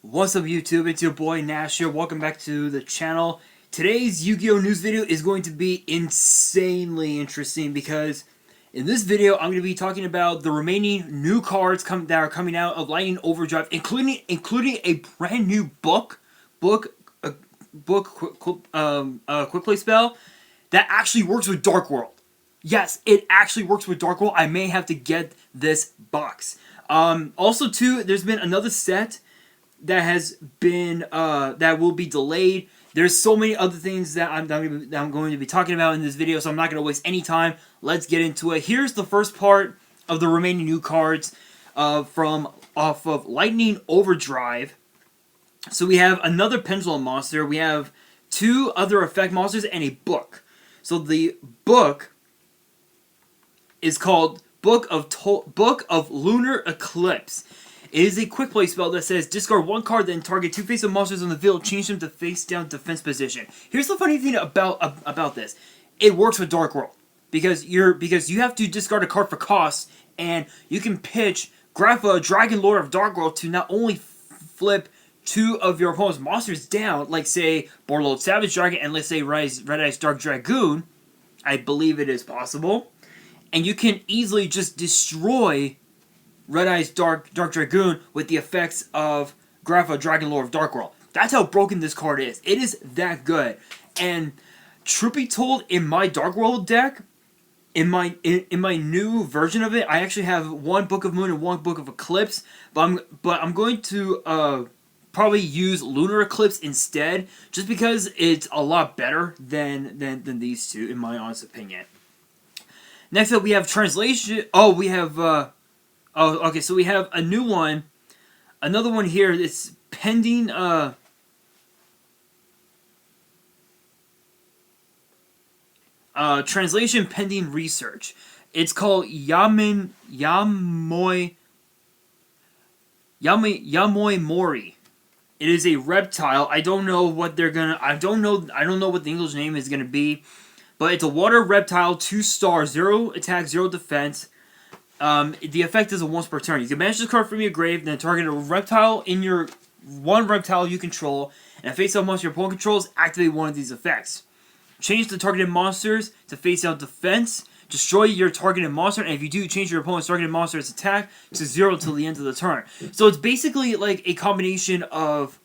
What's up YouTube, it's your boy Nash here, welcome back to the channel. Today's Yu-Gi-Oh! News video is going to be insanely interesting because in this video I'm going to be talking about the remaining new cards that are coming out of Lightning Overdrive, including a brand new quick play spell that actually works with Dark World. Yes, it actually works with Dark World. I may have to get this box. Also too, there's been another set that has been that will be delayed. There's so many other things that I'm going to be talking about in this video, so I'm not going to waste any time. Let's get into it. Here's the first part of the remaining new cards off of Lightning Overdrive. So we have another Pendulum monster. We have two other effect monsters and a book. So the book is called Book of Lunar Eclipse. It is a quick play spell that says discard one card, then target two face-up monsters on the field, change them to face-down defense position. Here's the funny thing about this: it works with Dark World because you have to discard a card for cost, and you can pitch Grapha, Dragon Lord of Dark World, to not only flip two of your opponent's monsters down, like say Borlord Savage Dragon, and let's say Red Eyes Dark Dragoon. I believe it is possible, and you can easily just destroy Red Eyes Dark Dragoon with the effects of Grapha, Dragon Lord of Dark World. That's how broken this card is. It is that good. And truth be told, in my Dark World deck, in my new version of it, I actually have one Book of Moon and one Book of Eclipse. But I'm going to probably use Lunar Eclipse instead, just because it's a lot better than these two, in my honest opinion. Next up, we have translation. Oh, we have. Oh, okay, so we have a new one. Another one here. It's pending, translation pending research. It's called Yamoi Mori. It is a reptile. I don't know what they're gonna... I don't know what the English name is gonna be. But it's a water reptile, 2-star, 0 attack, 0 defense. The effect is a once per turn. You can banish this card from your grave, then target a reptile in your one reptile you control, and a face-up monster your opponent controls, activate one of these effects. Change the targeted monsters to face-out defense, destroy your targeted monster, and if you do, change your opponent's targeted monster's attack to 0 till the end of the turn. So it's basically like a combination of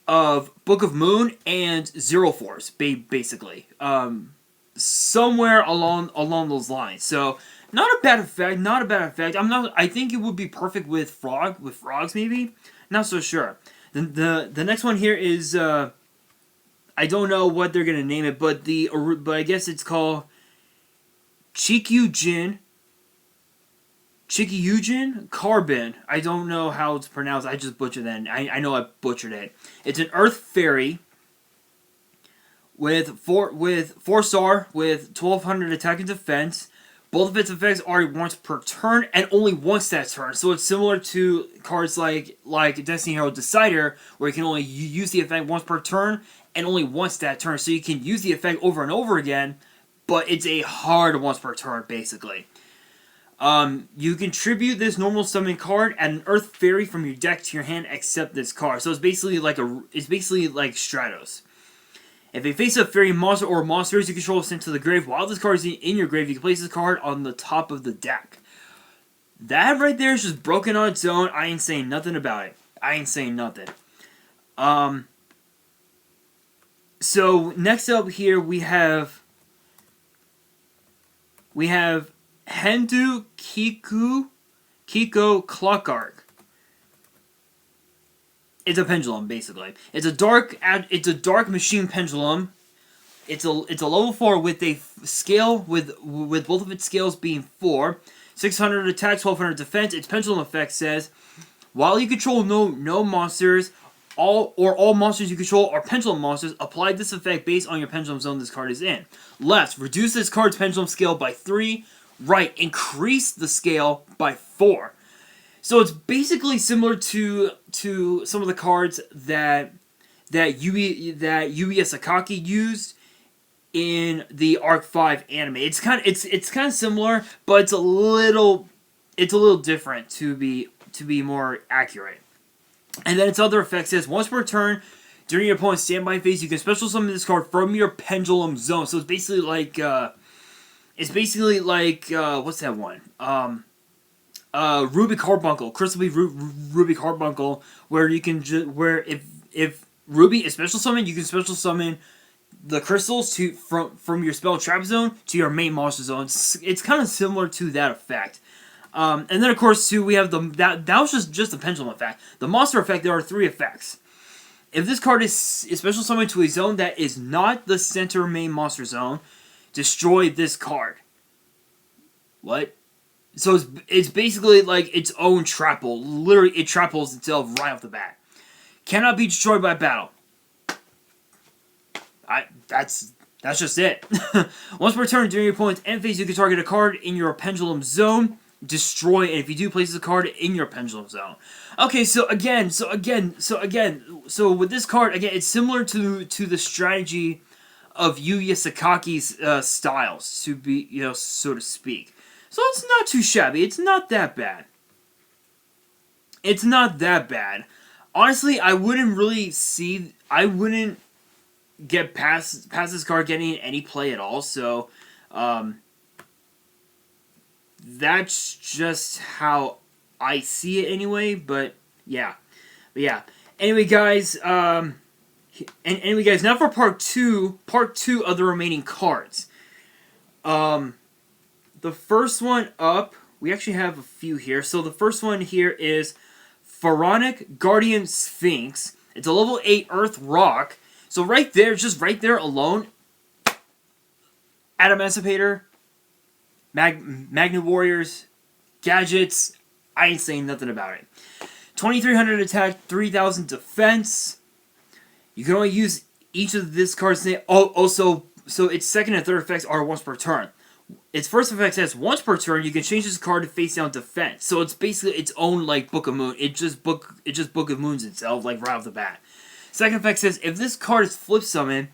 Book of Moon and Zero Force, basically. Somewhere along those lines. So not a bad effect. Not a bad effect. I think it would be perfect with frogs maybe. Not so sure. The next one here is I don't know what they're gonna name it, but I guess it's called Chikyujin Carbon. I don't know how it's pronounced. I just butchered that. I know I butchered it. It's an Earth Fairy with 4-star with 1200 attack and defense. Both of its effects are once per turn and only once that turn. So it's similar to cards like Destiny Hero Decider, where you can only use the effect once per turn and only once that turn. So you can use the effect over and over again, but it's a hard once per turn straightly. You contribute this normal summon card, add an Earth Fairy from your deck to your hand, except this card. So it's basically like Stratos. If a face-up fairy monster or monsters you control is sent to the grave while this card is in your grave, you can place this card on the top of the deck. That right there is just broken on its own. I ain't saying nothing about it. I ain't saying nothing. So next up here we have Hendu Kiku Clock Arc. It's a pendulum, basically. It's a dark machine pendulum. It's a level 4 with a scale with both of its scales being 4, 600 attack, 1200 defense. Its pendulum effect says, while you control no monsters, all monsters you control are pendulum monsters. Apply this effect based on your pendulum zone this card is in. Left, reduce this card's pendulum scale by 3. Right, increase the scale by 4. So it's basically similar to some of the cards that Yuya Sakaki used in the Arc 5 anime. It's kind of similar, but it's a little different to be more accurate. And then its other effect says, once per turn, during your opponent's standby phase, you can special summon this card from your pendulum zone. So it's basically like, what's that one? Ruby Carbuncle, Crystal Ruby Carbuncle, where you can where if Ruby is special summon, you can special summon the crystals from your spell trap zone to your main monster zone. It's kind of similar to that effect. And then of course too we have that was just the pendulum effect. The monster effect, there are 3 effects. If this card is special summoned to a zone that is not the center main monster zone, destroy this card. What? So it's basically like its own trapple. Literally, it trapples itself right off the bat. Cannot be destroyed by battle. That's just it. Once per turn during your opponent's end phase, you can target a card in your pendulum zone, destroy it. If you do, place a card in your pendulum zone. Okay, so with this card, again, it's similar to the strategy of Yuya Sakaki's styles, to be, so to speak. So it's not too shabby. It's not that bad. It's not that bad. Honestly, I wouldn't get past this card getting any play at all. So, that's just how I see it anyway. But yeah. Anyway, guys. Anyway, guys. Now for part two of the remaining cards. The first one up, we actually have a few here. So the first one here is Pharonic Guardian Sphinx. It's a level 8 Earth Rock. So right there, just right there alone, Emancipator, Magna Warriors, Gadgets, I ain't saying nothing about it. 2300 attack, 3000 defense. You can only use each of this card's name. Also, so its second and third effects are once per turn. Its first effect says once per turn you can change this card to face down defense. So it's basically its own like Book of Moon. It just Book of Moons itself like right off the bat. Second effect says if this card is flip summoned,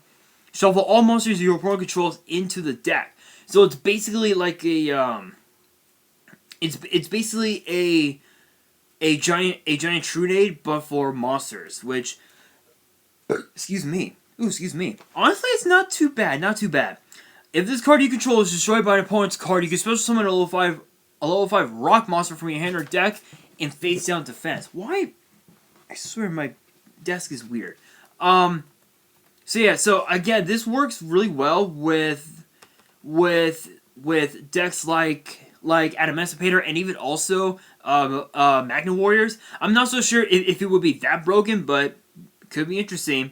shuffle all monsters your opponent controls into the deck. So it's basically like a it's basically a giant Trunade but for monsters, which excuse me. Honestly, it's not too bad. If this card you control is destroyed by an opponent's card, you can special summon a level 5 rock monster from your hand or deck in face down defense. Why? I swear my desk is weird. So yeah, so again, this works really well with decks like Emancipator and even also Magna Warriors. I'm not so sure if it would be that broken, but it could be interesting.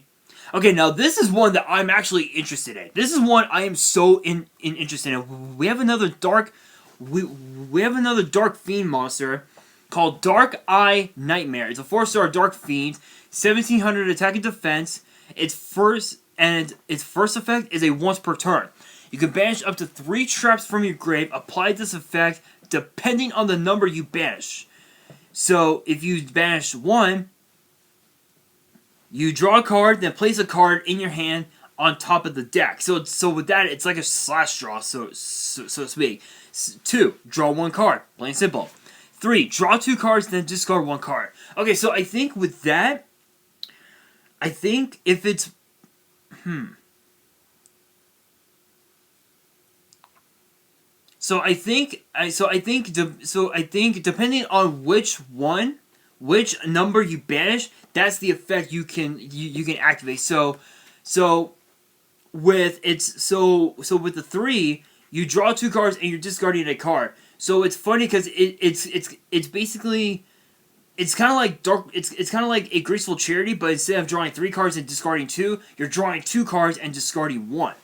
Okay, now this is one that I'm actually interested in. This is one I am so interested in. We have another dark fiend monster called Dark Eye Nightmare. It's a 4-star dark fiend, 1700 attack and defense. Its first effect is a once per turn. You can banish up to 3 traps from your grave. Apply this effect depending on the number you banish. So if you banish 1, you draw a card, then place a card in your hand on top of the deck. So with that, it's like a slash draw, so to speak. 2, draw 1 card, plain simple. 3, draw 2 cards, then discard 1 card. Okay, so I think with that, if it's So I think depending on which number you banish, that's the effect you can activate. So with the 3, you draw 2 cards and you're discarding a card. So it's funny because it's basically it's kind of like it's kind of like a graceful charity, but instead of drawing 3 cards and discarding 2, you're drawing 2 cards and discarding 1,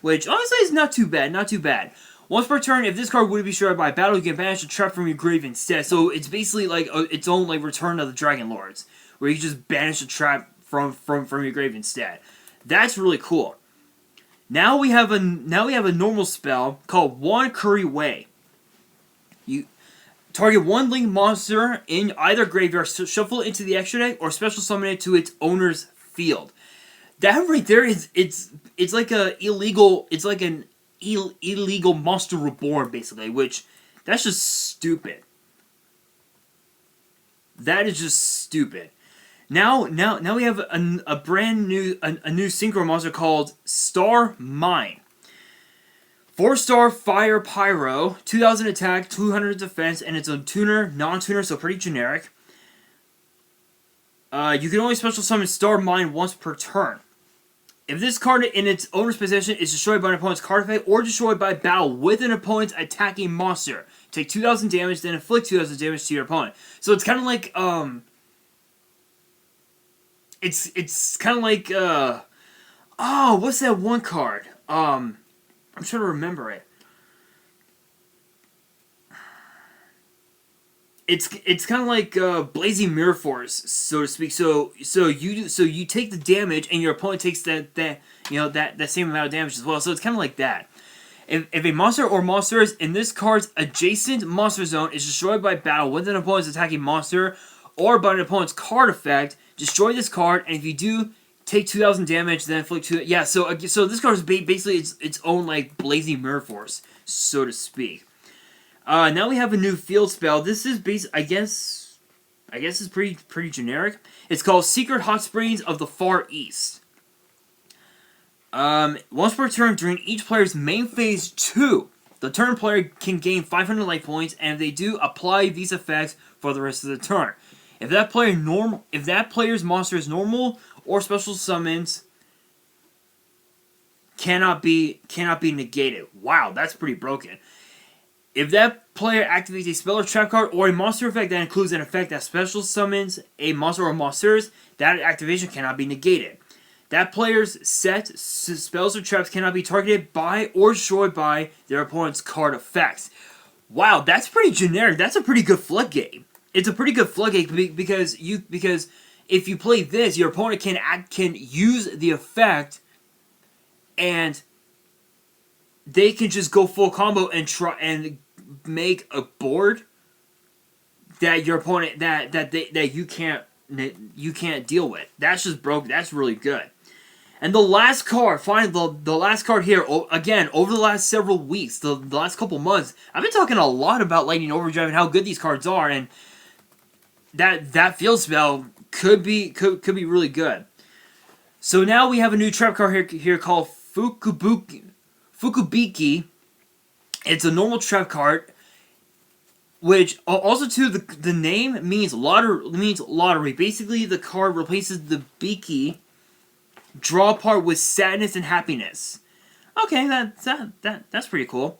which honestly is not too bad. Once per turn, if this card would be destroyed by battle, you can banish a trap from your grave instead. So it's basically like its own like Return of the Dragon Lords, where you just banish a trap from your grave instead. That's really cool. Now we have a normal spell called One Curry Way. You target 1 link monster in either graveyard, shuffle it into the extra deck, or special summon it to its owner's field. That right there is it's like an illegal monster reborn, basically, which that's just stupid. That is just stupid. Now we have a brand new a new synchro monster called Star Mine. 4-star Fire Pyro, 2000 attack, 200 defense, and it's a tuner, non-tuner, so pretty generic. You can only special summon Star Mine once per turn. If this card in its owner's possession is destroyed by an opponent's card effect or destroyed by battle with an opponent's attacking monster, take 2000 damage, then inflict 2000 damage to your opponent. So it's kind of like it's kind of like oh, what's that one card? I'm trying to remember it. It's kind of like Blazing Mirror Force, so to speak. So you take the damage, and your opponent takes that same amount of damage as well. So it's kind of like that. If a monster or monsters in this card's adjacent monster zone is destroyed by battle with an opponent's attacking monster or by an opponent's card effect, destroy this card. And if you do, take 2000 damage, then inflict 2. Yeah. So this card is basically its own like Blazing Mirror Force, so to speak. Now we have a new field spell. This is I guess it's pretty generic. It's called Secret Hot Springs of the Far East. Once per turn during each player's main phase 2, the turn player can gain 500 life points, and if they do, apply these effects for the rest of the turn. If that player's monster is normal or special summons, cannot be negated. Wow, that's pretty broken. If that player activates a spell or trap card or a monster effect that includes an effect that special summons a monster or monsters, that activation cannot be negated. That player's set spells or traps cannot be targeted by or destroyed by their opponent's card effects. Wow, that's pretty generic. That's a pretty good floodgate. It's a pretty good floodgate because if you play this, your opponent can use the effect and they can just go full combo and try and make a board that your opponent that you can't deal with. That's just broke. That's really good. And the last card, finally, the last card here, again, over the last several weeks, the last couple months, I've been talking a lot about Lightning Overdrive and how good these cards are, and that field spell could be really good. So now we have a new trap card here called Fukubiki. It's a normal trap card, which also too the name means lottery. Basically, the card replaces the Biki draw part with sadness and happiness. Okay, that's pretty cool.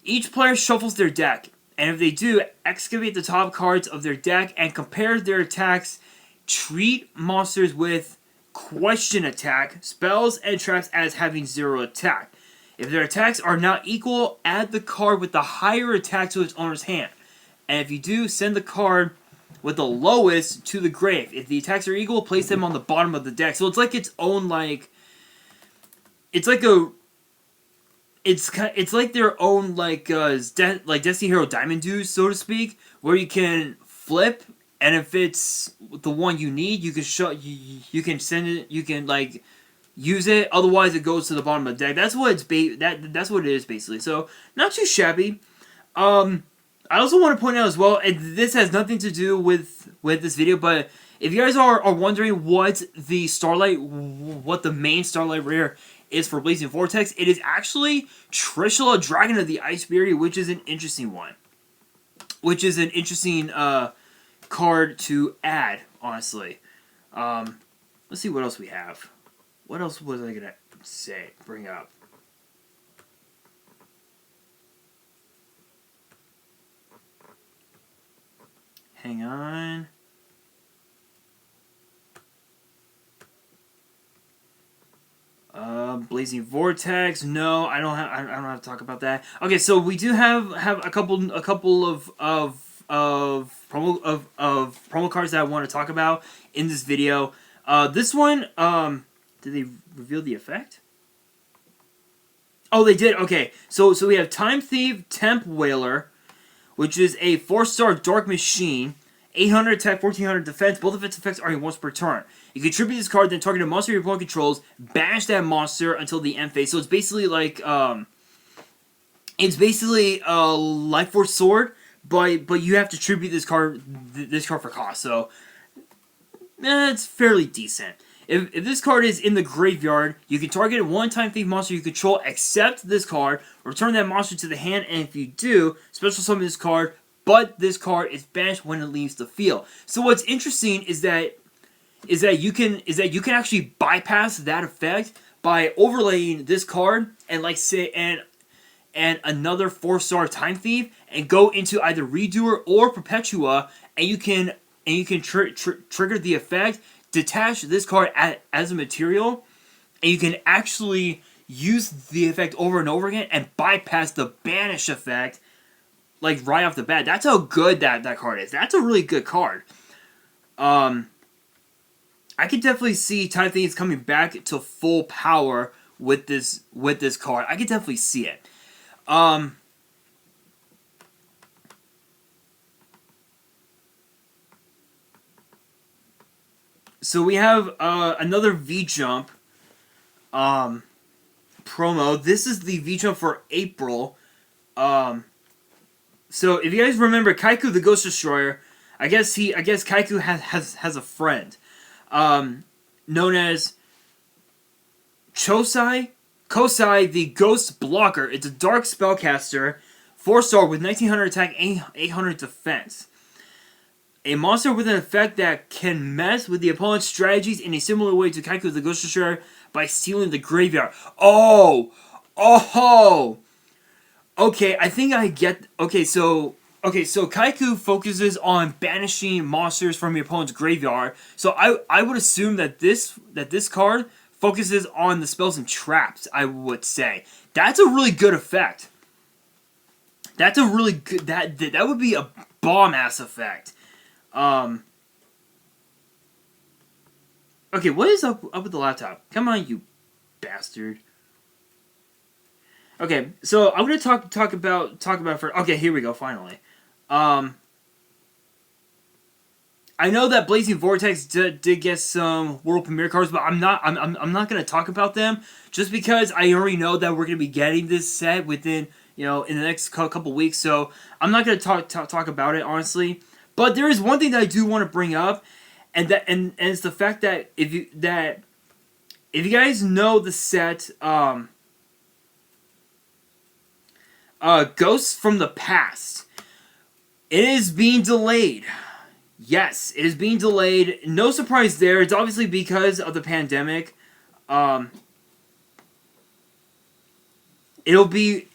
Each player shuffles their deck, and if they do, excavate the top cards of their deck and compare their attacks. Treat monsters with question attack, spells, and traps as having 0 attack. If their attacks are not equal, add the card with the higher attack to its owner's hand. And if you do, send the card with the lowest to the grave. If the attacks are equal, place them on the bottom of the deck. So it's like its own it's like their own like Destiny Hero Diamond Dues, so to speak, where you can flip, and if it's the one you need, you can you can send it, you can like use it. Otherwise, it goes to the bottom of the deck. That's what that's what it is basically. So not too shabby. I also want to point out as well, and this has nothing to do with this video, but if you guys are wondering what the main Starlight rare is for Blazing Vortex, it is actually Trishula, Dragon of the Ice Berry, which is an interesting one. Which is an interesting card to add, honestly. Let's see what else we have. What else was I going to bring up? Hang on. Blazing Vortex. No, I don't have to talk about that. Okay, so we do have a couple of promo cards that I want to talk about in this video. This one, did they reveal the effect? Oh, they did. Okay, so we have Time Thief, Temp Whaler, which is a 4-star Dark Machine, 800 attack, 1400 defense. Both of its effects are once per turn. You contribute this card, then target a monster your opponent controls, banish that monster until the end phase. So it's basically like Life Force Sword, but you have to tribute this card for cost. So it's fairly decent. If this card is in the graveyard, you can target a one-time thief monster you control, accept this card, return that monster to the hand, and if you do, special summon this card, but this card is banished when it leaves the field. So what's interesting is that you can actually bypass that effect by overlaying this card and like say and another 4-star time thief and go into either Redoer or Perpetua, and you can trigger the effect, detach this card as a material, and you can actually use the effect over and over again and bypass the banish effect like right off the bat. That's how good that card is. That's a really good card. I could definitely see Time Thieves coming back to full power with this card. I could definitely see it. So we have another V-Jump promo. This is the V-Jump for April. So if you guys remember Kycoo the Ghost Destroyer, I guess Kycoo has a friend known as Kosai the Ghost Blocker. It's a dark spellcaster, 4-star with 1900 attack, 800 defense. A monster with an effect that can mess with the opponent's strategies in a similar way to Kycoo the Ghost Destroyer by stealing the graveyard. Oh! Okay, I think I get... Okay, so Kycoo focuses on banishing monsters from your opponent's graveyard. So I would assume that this card focuses on the spells and traps, I would say. That's a really good effect. That's a really good... That would be a bomb-ass effect. Okay, what is up with the laptop? Come on, you bastard. Okay, so I'm gonna talk about for. Okay, here we go. Finally, I know that Blazing Vortex did get some world premiere cards, but I'm not gonna talk about them just because I already know that we're gonna be getting this set within in the next couple weeks. So I'm not gonna talk about it honestly. But there is one thing that I do want to bring up, and it's the fact that if you guys know the set Ghosts from the Past, it is being delayed. Yes, it is being delayed. No surprise there. It's obviously because of the pandemic. Originally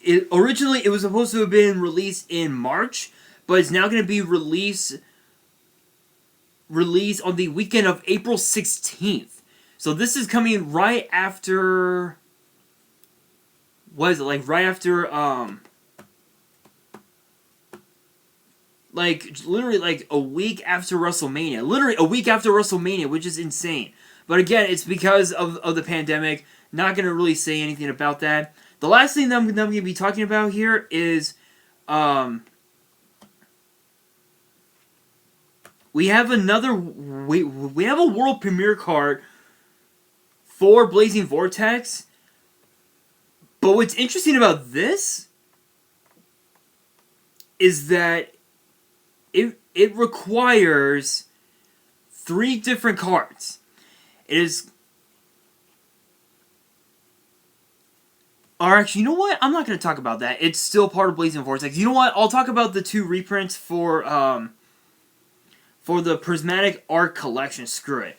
it was supposed to have been released in March, but it's now going to be released on the weekend of April 16th. So this is coming right after... What is it? Like, right after, literally, like, a week after WrestleMania. Literally, a week after WrestleMania, which is insane. But again, it's because of the pandemic. Not going to really say anything about that. The last thing that I'm going to be talking about here is, we have we have a world premiere card for Blazing Vortex. But what's interesting about this is that it requires 3 different cards. It is... Or actually, you know what? I'm not going to talk about that. It's still part of Blazing Vortex. You know what? I'll talk about the 2 reprints for the Prismatic Art Collection. Screw it.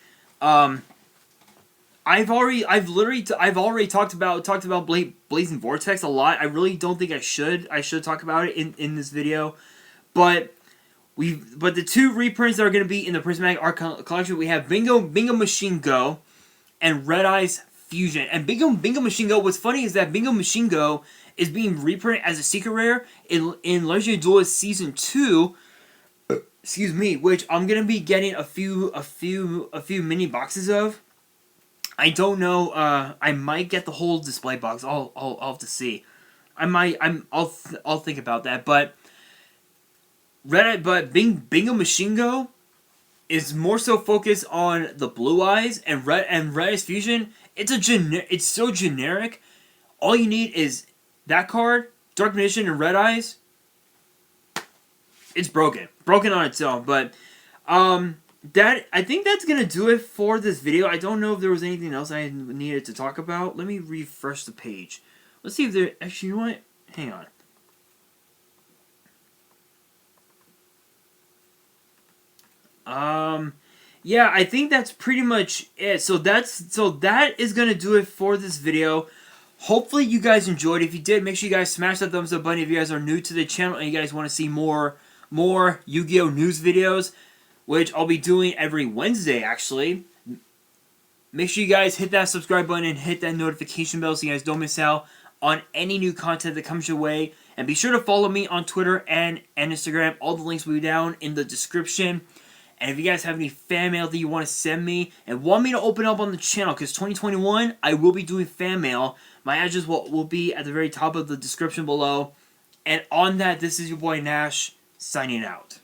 I've already talked about Blazing Vortex a lot. I really don't think I should talk about it in this video, but the 2 reprints that are going to be in the Prismatic Art Collection, we have Bingo Machine Go and Red Eyes Fusion. And Bingo Machine Go, what's funny is that Bingo Machine Go is being reprinted as a secret rare in Legendary Duelist Season 2. Excuse me, which I'm gonna be getting a few mini boxes of. I don't know. I might get the whole display box. I'll have to see. I'll think about that. But Bingo Machine Go is more so focused on the Blue Eyes and Red Eyes Fusion. It's so generic. All you need is that card, Dark Magician, and Red Eyes. It's broken on its own. But I think that's gonna do it for this video. I don't know if there was anything else I needed to talk about. Let me refresh the page. Let's see if there... Actually, you know what? Hang on. Yeah, I think that's pretty much it. So that is gonna do it for this video. Hopefully you guys enjoyed. If you did, make sure you guys smash that thumbs up button if you guys are new to the channel and you guys want to see more Yu-Gi-Oh news videos, which I'll be doing every Wednesday actually. Make sure you guys hit that subscribe button and hit that notification bell so you guys don't miss out on any new content that comes your way. And be sure to follow me on Twitter and Instagram. All the links will be down in the description. And if you guys have any fan mail that you want to send me and want me to open up on the channel, because 2021, I will be doing fan mail. My address will be at the very top of the description below. And on that, this is your boy Nash, signing out.